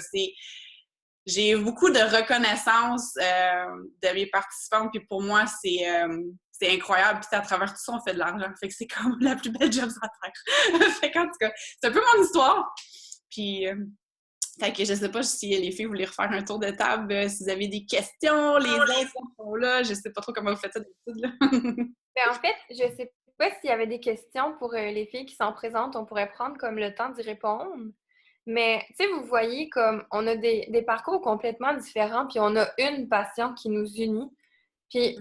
j'ai beaucoup de reconnaissance de mes participantes, puis pour moi, c'est incroyable. Puis à travers tout ça, on fait de l'argent. Fait que c'est comme la plus belle job sur la terre. Fait qu'en tout cas, c'est un peu mon histoire. Puis, fait que je sais pas si les filles voulaient refaire un tour de table, si vous avez des questions, les infos sont là. Je sais pas trop comment vous faites ça d'habitude, là. Ben, en fait, je sais pas s'il y avait des questions pour les filles qui sont présentes. On pourrait prendre comme le temps d'y répondre. Mais, tu sais, vous voyez comme on a des parcours complètement différents, puis on a une passion qui nous unit. Puis,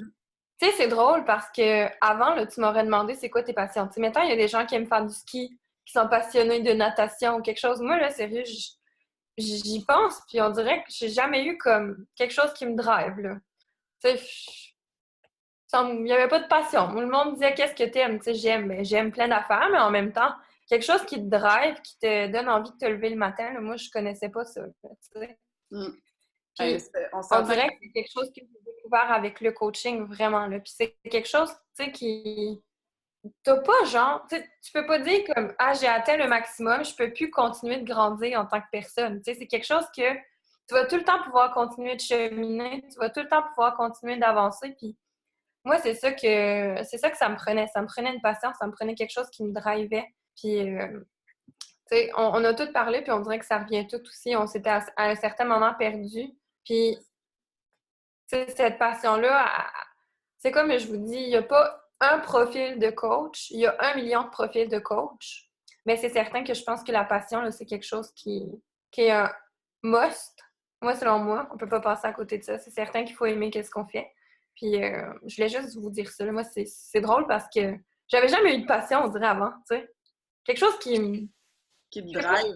tu sais, c'est drôle parce que avant, là, tu m'aurais demandé c'est quoi tes passions. Tu sais, mettons, il y a des gens qui aiment faire du ski, qui sont passionnés de natation ou quelque chose. Moi, là, sérieux, j'y pense, puis on dirait que j'ai jamais eu comme quelque chose qui me drive, là. Tu sais, il n'y avait pas de passion. Le monde disait qu'est-ce que t'aimes? Tu sais, j'aime plein d'affaires, mais en même temps, quelque chose qui te drive, qui te donne envie de te lever le matin, là, moi, je connaissais pas ça. Tu sais. Puis, on dirait que c'est quelque chose que j'ai découvert avec le coaching, vraiment. Là. Puis c'est quelque chose, tu sais, qui... T'as pas genre... Tu peux pas dire comme « Ah, j'ai atteint le maximum, je peux plus continuer de grandir en tant que personne. » Tu sais, c'est quelque chose que tu vas tout le temps pouvoir continuer de cheminer, tu vas tout le temps pouvoir continuer d'avancer. Puis moi, c'est ça que ça me prenait. Ça me prenait une passion, ça me prenait quelque chose qui me drivait. Puis, tu sais, on a tout parlé, puis on dirait que ça revient tout aussi. On s'était à un certain moment perdu. Puis, tu sais, cette passion-là, c'est comme je vous dis, il n'y a pas un profil de coach, il y a 1 million de profils de coach. Mais c'est certain que je pense que la passion, là, c'est quelque chose qui est un must. Moi, selon moi, on ne peut pas passer à côté de ça. C'est certain qu'il faut aimer ce qu'on fait. Puis, je voulais juste vous dire ça. Moi, c'est drôle parce que j'avais jamais eu de passion, on dirait, avant, tu sais. Quelque chose qui te drive.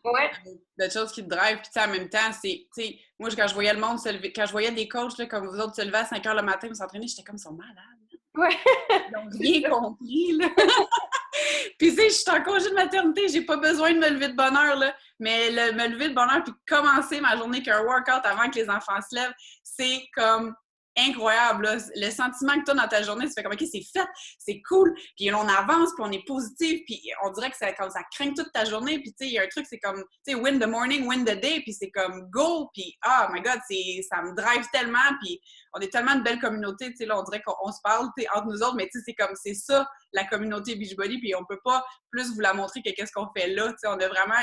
Ouais. D'autres choses qui te drive. Puis, en même temps, c'est, tu sais, moi, quand je voyais le monde se lever, quand je voyais des coachs, là, comme vous autres, se lever à 5 heures le matin pour s'entraîner, j'étais comme, ils sont malades. Ouais. Ils n'ont rien compris, là. Puis, tu sais, je suis en congé de maternité, j'ai pas besoin de me lever de bonne heure, là. Mais me lever de bonne heure puis commencer ma journée qu'un workout avant que les enfants se lèvent, c'est comme incroyable, là. Le sentiment que tu as dans ta journée, tu fais comme, OK, c'est fait, c'est cool, puis on avance, puis on est positif, puis on dirait que comme ça craint toute ta journée, puis tu sais, il y a un truc, c'est comme, tu sais, win the morning, win the day, puis c'est comme go, puis oh my God, ça me drive tellement, puis on est tellement une belle communauté, tu sais, là, on dirait qu'on se parle entre nous autres, mais tu sais, c'est comme, c'est ça, la communauté Beachbody, puis on peut pas plus vous la montrer que qu'est-ce qu'on fait là, tu sais, on a vraiment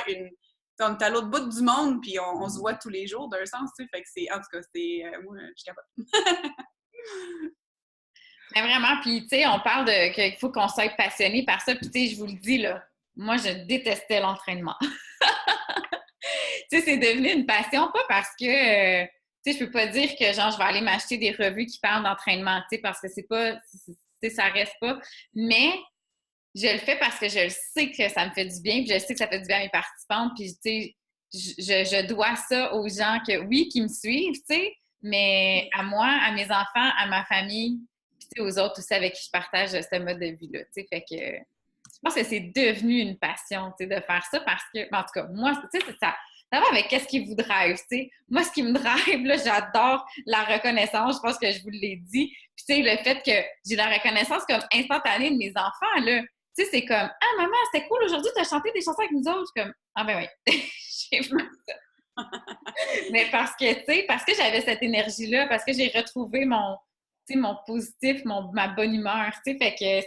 on est à l'autre bout du monde, puis on se voit tous les jours, d'un sens, tu sais, fait que c'est, en tout cas, c'est, moi, je capote. Mais vraiment, puis tu sais, on parle qu'il faut qu'on soit passionné par ça, puis tu sais, je vous le dis, là, moi, je détestais l'entraînement. Tu sais, c'est devenu une passion, pas parce que, tu sais, je peux pas dire que, genre, je vais aller m'acheter des revues qui parlent d'entraînement, tu sais, parce que c'est pas, tu sais, ça reste pas, mais je le fais parce que je le sais que ça me fait du bien, puis je sais que ça fait du bien à mes participantes, puis tu sais, je dois ça aux gens oui, qui me suivent, tu sais, mais à moi, à mes enfants, à ma famille, puis tu sais, aux autres aussi avec qui je partage ce mode de vie-là, tu sais, fait que je pense que c'est devenu une passion, tu sais, de faire ça parce que, en tout cas, moi, tu sais, ça va avec qu'est-ce qui vous drive, tu sais. Moi, ce qui me drive, là, j'adore la reconnaissance, je pense que je vous l'ai dit, puis tu sais, le fait que j'ai la reconnaissance comme instantanée de mes enfants, là, tu sais, c'est comme « Ah, maman, c'était cool, aujourd'hui, tu as chanté des chansons avec nous autres. » Comme « Ah, ben oui, j'ai fait ça. » Mais parce que, tu sais, parce que j'avais cette énergie-là, parce que j'ai retrouvé tu sais, mon positif, ma bonne humeur, tu sais, fait que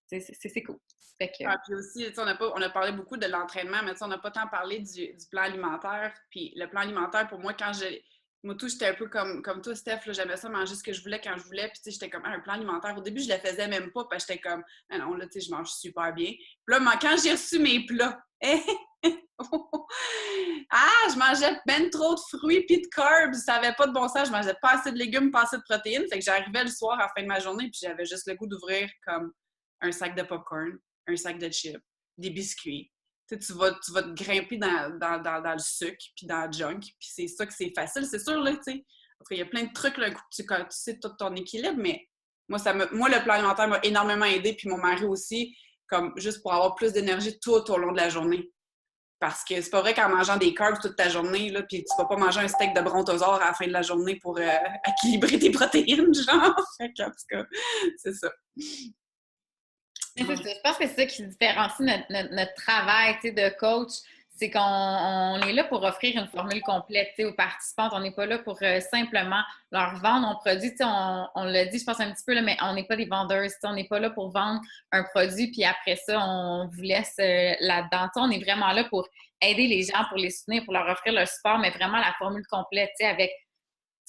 c'est cool. Fait que... puis aussi, tu sais, on a parlé beaucoup de l'entraînement, mais tu sais, on n'a pas tant parlé du plan alimentaire. Puis le plan alimentaire, pour moi, moi, tout, j'étais un peu comme toi, Steph, là, j'aimais ça manger ce que je voulais quand je voulais. Puis, tu sais, j'étais comme, un plan alimentaire. Au début, je le faisais même pas, parce que j'étais comme, ah non, là, tu sais, je mange super bien. Puis là, quand j'ai reçu mes plats, je mangeais ben trop de fruits puis de carbs. Ça avait pas de bon sens. Je mangeais pas assez de légumes, pas assez de protéines. Fait que j'arrivais le soir à la fin de ma journée, puis j'avais juste le goût d'ouvrir comme un sac de popcorn, un sac de chips, des biscuits. Tu vas te grimper dans le sucre, puis dans le junk, puis c'est ça que c'est facile, c'est sûr, là, tu sais. Parce qu'il y a plein de trucs, là, quand tu sais tout ton équilibre, mais moi, le plan alimentaire m'a énormément aidé, puis mon mari aussi, comme juste pour avoir plus d'énergie tout au long de la journée. Parce que c'est pas vrai qu'en mangeant des carbs toute ta journée, là, puis tu vas pas manger un steak de brontosaure à la fin de la journée pour équilibrer tes protéines, genre. Fait qu'en tout cas, c'est ça. Je pense que c'est ça qui différencie notre travail, tu sais, de coach. C'est qu'on est là pour offrir une formule complète, tu sais, aux participantes. On n'est pas là pour simplement leur vendre un produit. Tu sais, on l'a dit, je pense un petit peu, là, mais on n'est pas des vendeurs. Tu sais, on n'est pas là pour vendre un produit, puis après ça, on vous laisse là-dedans. Tu sais, on est vraiment là pour aider les gens, pour les soutenir, pour leur offrir le support, mais vraiment la formule complète, tu sais, avec,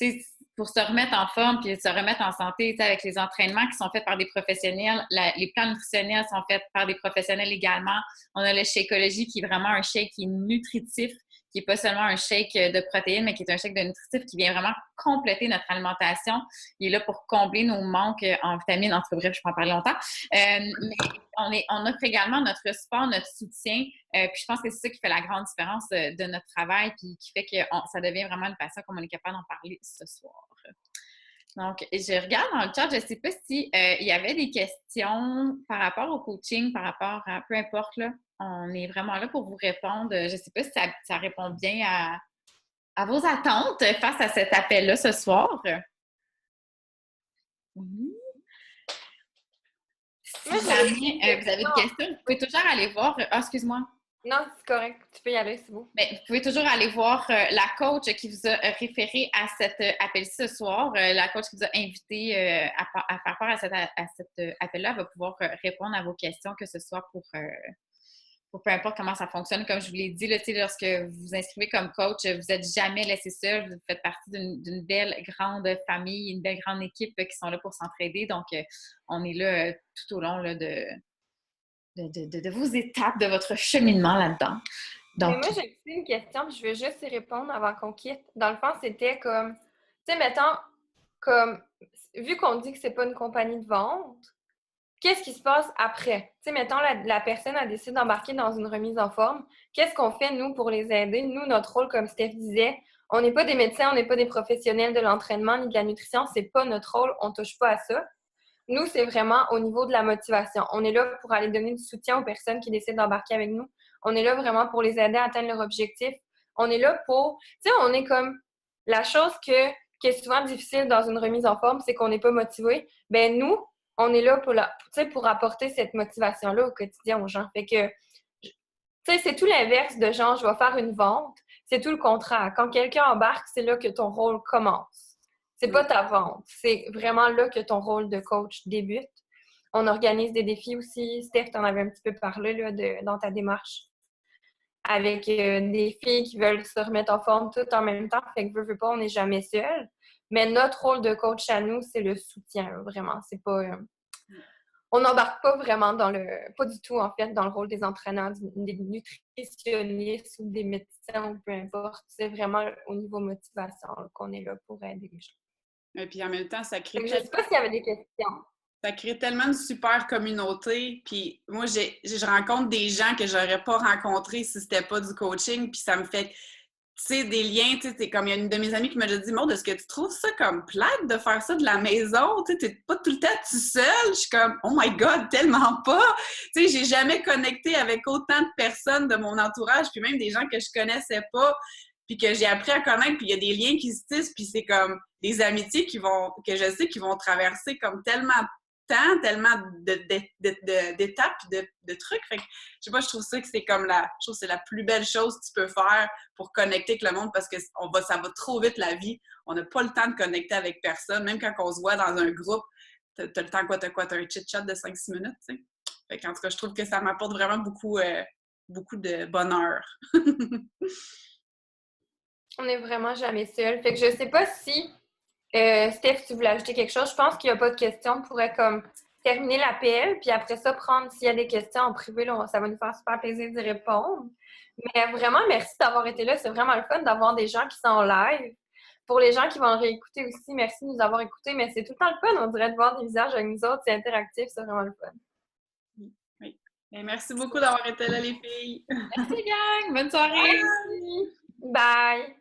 tu sais, pour se remettre en forme puis se remettre en santé, avec les entraînements qui sont faits par des professionnels, les plans nutritionnels sont faits par des professionnels également. On a le Shakeology qui est vraiment un shake qui est nutritif, qui n'est pas seulement un shake de protéines, mais qui est un shake de nutritif qui vient vraiment compléter notre alimentation. Il est là pour combler nos manques en vitamines. En tout cas, bref, je peux en parler longtemps. Mais on offre également notre support, notre soutien. Puis je pense que c'est ça qui fait la grande différence de notre travail puis qui fait que ça devient vraiment une passion comme on est capable d'en parler ce soir. Donc, je regarde dans le chat, je ne sais pas si il y avait des questions par rapport au coaching, par rapport à peu importe, là. On est vraiment là pour vous répondre. Je ne sais pas si ça répond bien à vos attentes face à cet appel-là ce soir. Si jamais vous avez des questions, vous pouvez toujours aller voir. Ah, excuse-moi. Non, c'est correct. Tu peux y aller, c'est beau. Mais vous pouvez toujours aller voir la coach qui vous a référé à cet appel-ci ce soir. La coach qui vous a invité à faire part à cet appel-là va pouvoir répondre à vos questions, que ce soit pour peu importe comment ça fonctionne. Comme je vous l'ai dit, là, lorsque vous vous inscrivez comme coach, vous n'êtes jamais laissé seul. Vous faites partie d'une belle grande famille, une belle grande équipe qui sont là pour s'entraider. Donc, on est là tout au long là, de vos étapes, de votre cheminement là-dedans. Donc, mais moi, j'ai aussi une question, puis je vais juste y répondre avant qu'on quitte. Dans le fond, c'était comme, tu sais, mettons, comme, vu qu'on dit que c'est pas une compagnie de vente, qu'est-ce qui se passe après? Tu sais, mettons, la personne a décidé d'embarquer dans une remise en forme. Qu'est-ce qu'on fait, nous, pour les aider? Nous, notre rôle, comme Steph disait, on n'est pas des médecins, on n'est pas des professionnels de l'entraînement ni de la nutrition. C'est pas notre rôle, on touche pas à ça. Nous, c'est vraiment au niveau de la motivation. On est là pour aller donner du soutien aux personnes qui décident d'embarquer avec nous. On est là vraiment pour les aider à atteindre leur objectif. On est là pour... Tu sais, on est comme la chose que qui est souvent difficile dans une remise en forme, c'est qu'on n'est pas motivé. Ben nous, on est là pour apporter cette motivation-là au quotidien aux gens. Fait que, tu sais, c'est tout l'inverse de genre, je vais faire une vente. C'est tout le contraire. Quand quelqu'un embarque, c'est là que ton rôle commence. C'est pas ta vente. C'est vraiment là que ton rôle de coach débute. On organise des défis aussi. Steph, t'en avais un petit peu parlé là, dans ta démarche. Avec des filles qui veulent se remettre en forme tout en même temps. Fait que veux pas, on n'est jamais seul. Mais notre rôle de coach à nous, c'est le soutien, vraiment. C'est pas... on n'embarque pas vraiment pas du tout, en fait, dans le rôle des entraîneurs, des nutritionnistes ou des médecins ou peu importe. C'est vraiment au niveau motivation qu'on est là pour aider les gens. Et puis en même temps, ça crée... Je ne sais pas s'il y avait des questions. Ça crée tellement une super communauté. Puis moi, je rencontre des gens que j'aurais pas rencontrés si c'était pas du coaching. Puis ça me fait, tu sais, des liens. Tu sais, c'est comme il y a une de mes amies qui m'a déjà dit, Maud, est-ce que tu trouves ça comme plate de faire ça de la maison? Tu sais, t'es pas tout le temps tout seul. Je suis comme, oh my God, tellement pas! Tu sais, j'ai jamais connecté avec autant de personnes de mon entourage, puis même des gens que je connaissais pas, puis que j'ai appris à connaître, puis il y a des liens qui se tissent, puis c'est comme des amitiés que je sais qui vont traverser comme tellement d'étapes de trucs. Fait que, je sais pas, je trouve ça que c'est comme je trouve que c'est la plus belle chose que tu peux faire pour connecter avec le monde parce que ça va trop vite la vie. On n'a pas le temps de connecter avec personne. Même quand on se voit dans un groupe, t'as le temps t'as un chit-chat de 5-6 minutes, tu sais. Fait qu'en tout cas, je trouve que ça m'apporte vraiment beaucoup de bonheur. On n'est vraiment jamais seul. Fait que je sais pas si Steph, tu voulais ajouter quelque chose. Je pense qu'il n'y a pas de questions. On pourrait comme terminer l'appel, puis après ça, prendre s'il y a des questions en privé. Là, ça va nous faire super plaisir d'y répondre. Mais vraiment, merci d'avoir été là. C'est vraiment le fun d'avoir des gens qui sont en live. Pour les gens qui vont réécouter aussi, merci de nous avoir écoutés. Mais c'est tout le temps le fun, on dirait, de voir des visages avec nous autres. C'est interactif, c'est vraiment le fun. Oui. Et merci beaucoup d'avoir été là, les filles. Merci, gang! Bonne soirée! Bye!